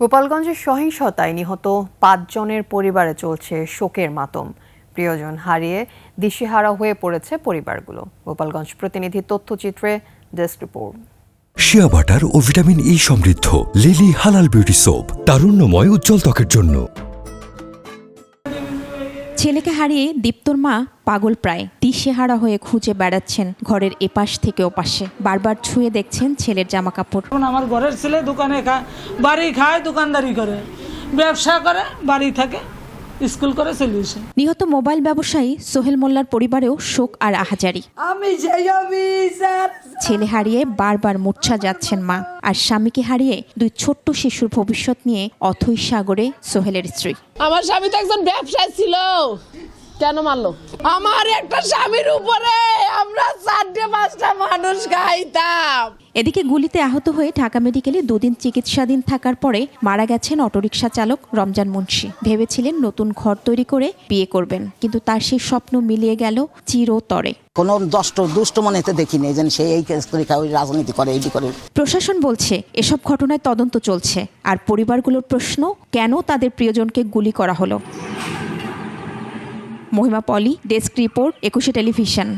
গোপালগঞ্জে সহিংসতায় নিহত ৫ জনের পরিবারে চলছে শোকের মাতম। প্রিয়জন হারিয়ে দিশেহারা হয়ে পড়েছে পরিবারগুলো। গোপালগঞ্জ প্রতিনিধি তথ্যচিত্রে ডেস্ক রিপোর্ট। শিয়া বাটার ও ভিটামিন ই সমৃদ্ধ লিলি হালাল বিউটি সোপ, তারুণ্যময় উজ্জ্বল ত্বকের জন্য। ছেলেকে হারিয়ে দীপ্তর মা পাগল প্রায় দিশেহারা হয়ে খুঁজে বেড়াচ্ছেন ঘরের এপাশ থেকে ওপাশে। বারবার ছুঁয়ে দেখছেন ছেলের জামা কাপড়। আমার ঘরের ছেলে দোকানে খায়, বাড়ি খায়, দোকানদারি করে, ব্যবসা করে, বাড়ি থাকে, স্কুল করে চলে আসে। নিহত মোবাইল ব্যবসায়ী সোহেল মোল্লার পরিবারেও শোক আর আহাজারি। ছেলে হারিয়ে বারবার মূর্ছা যাচ্ছেন মা, আর স্বামীকে হারিয়ে দুই ছোট্ট শিশুর ভবিষ্যৎ নিয়ে অথৈ সাগরে সোহেলের স্ত্রী। আমার স্বামী তো একজন ব্যবসায়ী ছিল, কেন মারলো? আমার একটা স্বামীর উপরে আমরা ৪-৫টা মানুষ খাইতাম। এদিকে গুলিতে আহত হয়ে ঢাকা মেডিকেলে 2 দিন চিকিৎসাধীন থাকার পরে মারা গেছেন অটোরিকশা চালক রমজান মুন্সি। ভেবেছিলেন নতুন ঘর তৈরি করে বিয়ে করবেন, কিন্তু তার সেই স্বপ্ন মিলিয়ে গেল চিরতরে। কোনো দুষ্ট মনেতে দেখিনি যে সে এই কেস করে ওই রাজনীতি করে, এই করে। প্রশাসন বলছে এসব ঘটনায় তদন্ত চলছে, আর পরিবারগুলোর প্রশ্ন, কেন তাদের প্রিয়জনকে গুলি করা হলো। মহিমা পলি, ডেস্ক রিপোর্ট, 21 টেলিভিশন।